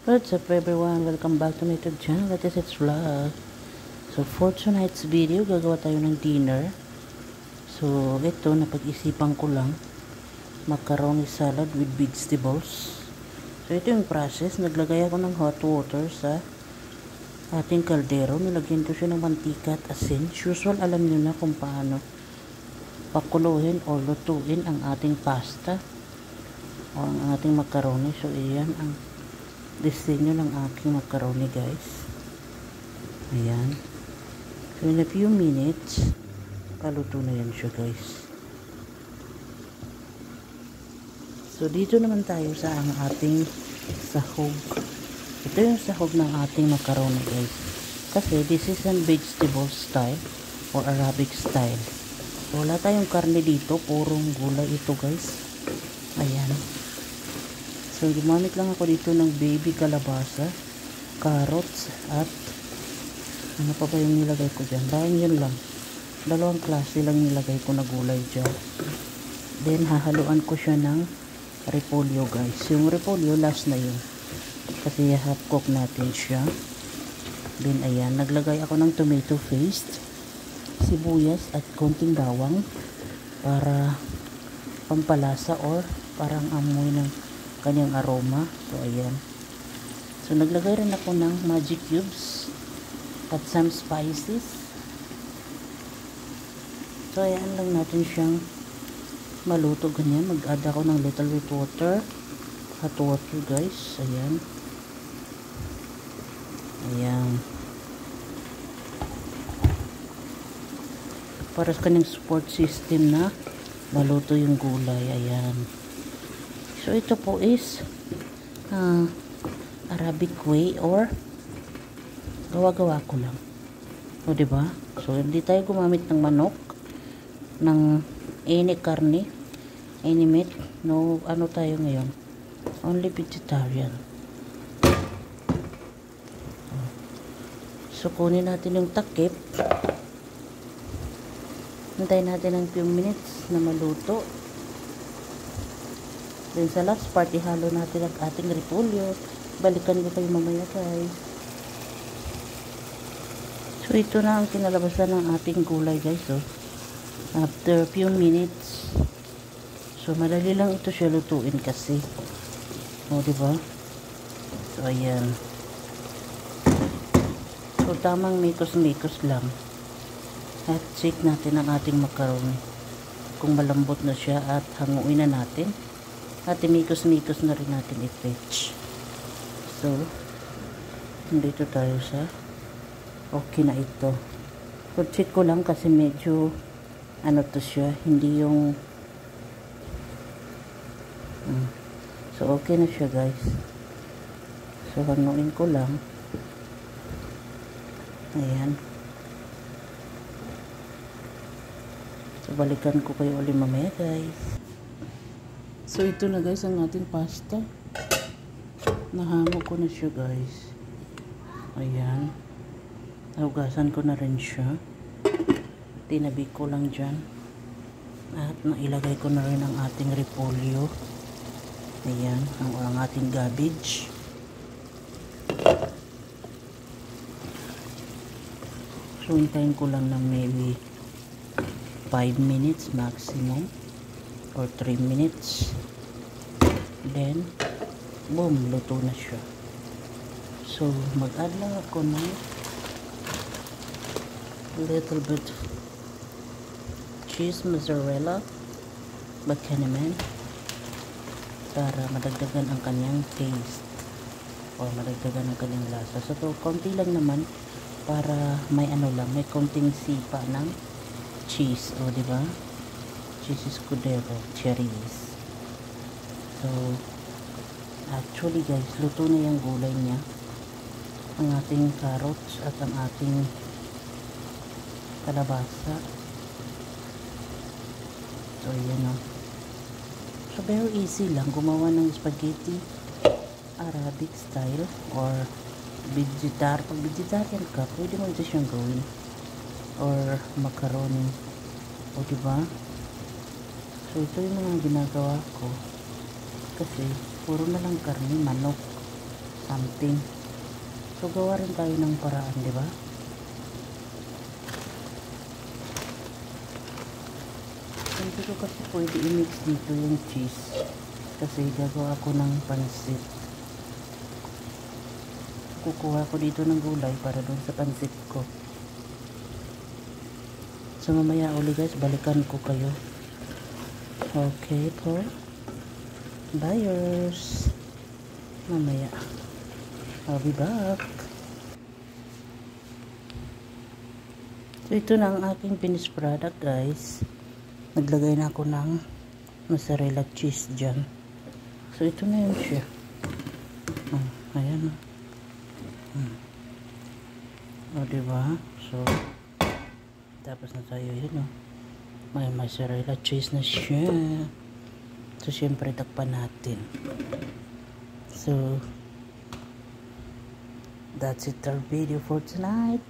What's up everyone? Welcome back to my YouTube channel. That is its vlog. So for tonight's video, gagawa tayo ng dinner. So ito, napag-isipan ko lang. Macaroni salad with vegetables. So ito yung process. Naglagay ako ng hot water sa ating kaldero. Nilagyan ko siya ng mantika at asin. Usual, alam nyo na kung paano pakuluhin o lutuin ang ating pasta o ang ating macaroni. So iyan ang disenyo ng aking macaroni, guys. Ayan. So in a few minutes paluto na yan siya, guys. So dito naman tayo sa ang ating sahog. Ito yung sahog ng ating macaroni, guys, kasi this is an vegetable style or Arabic style. So wala tayong karne dito, purong gulay ito, guys. Ayan. So, gumamit lang ako dito ng baby kalabasa, carrots, at ano pa ba yung nilagay ko dyan? Dahil yun lang. Dalawang klase lang nilagay ko na gulay dyan. Then, hahaluan ko siya ng repolyo, guys. Yung repolyo, last na yun. Kasi half cook natin siya. Then, ayan. Naglagay ako ng tomato paste, sibuyas, at konting bawang para pampalasa or parang amoy ng kanyang aroma. So ayan. So naglagay rin ako ng magic cubes at some spices. So ayan lang natin siyang maluto ganyan. Mag-add ako ng little bit water, hot water, guys. Ayan. Ayan. Para sa kanyang support system na maluto yung gulay. Ayan. So ito po is Arabic way or gawa-gawa ko lang. O diba? So hindi tayo gumamit ng manok, ng any karne, any meat. No, ano tayo ngayon? Only vegetarian. So kunin natin yung takip. Hintayin natin ng few minutes na maluto. Then sa last part, ihalo natin ang ating repolyo. Balikan ko kayo mamaya, guys. So ito na ang kinalabasan ng ating gulay, guys. So, after few minutes, so madali lang ito siya lutuin kasi. O, diba? So ayan. So tamang mikos-mikos lang. At check natin ang ating macaroni kung malambot na siya at hanguin na natin. At imikos-mikos na rin natin i-fetch. So, dito tayo sa okay na ito. So, check ko lang kasi medyo ano to siya, hindi yung so, okay na siya, guys. So, hanuin ko lang. Ayan. So, balikan ko kayo ulit mamaya, guys. So, ito na, guys, ang ating pasta. Nahango ko na siya, guys. Ayan. Nahugasan ko na rin siya. Tinabi ko lang dyan. At nailagay ko na rin ang ating repolyo. Ayan. Ang ating cabbage. So, hintayin ko lang ng maybe 5 minutes maximum. Or 3 minutes. Then, boom, luto na siya. So, mag-add lang ako ng little bit cheese mozzarella bacon para madagdagan ang kanyang taste o madagdagan ang kanyang lasa. So, to, konti lang naman para may ano lang, may konting sipa ng cheese. O, diba? Cheese escudero, cherries. So, actually, guys, luto na yung gulay niya. Ang ating carrots at ang ating kalabasa. So, yan o. So, very easy lang gumawa ng spaghetti Arabic style or vegetarian. Pag vegetarian ka, pwede mo ito siyang gawin. Or macaroni. O, diba? So, ito yung mga ginagawa ko. Kasi, puro na lang karne, manok. something. So, gawa rin tayo ng paraan, di ba? Hindi ko kasi pwede i-mix dito yung cheese. Kasi gagawa ako ng pansit. Kukuha ko dito ng gulay para doon sa pansit ko. So, mamaya uli guys, balikan ko kayo. Okay po. Buyers. Mamaya. I'll be back. So, ito na ang aking finished product, guys. Naglagay na ako ng mozzarella cheese dyan. So, ito na yun siya. Ayan. O, diba? So, tapos na tayo yun, may mozzarella cheese na siya. So, syempre, takpan natin. So, that's it our video for tonight.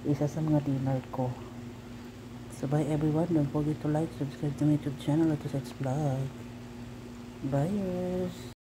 Isa sa mga dinner ko. So, bye everyone. Don't forget to like, subscribe to my YouTube channel, Lotus X Vlog. Bye.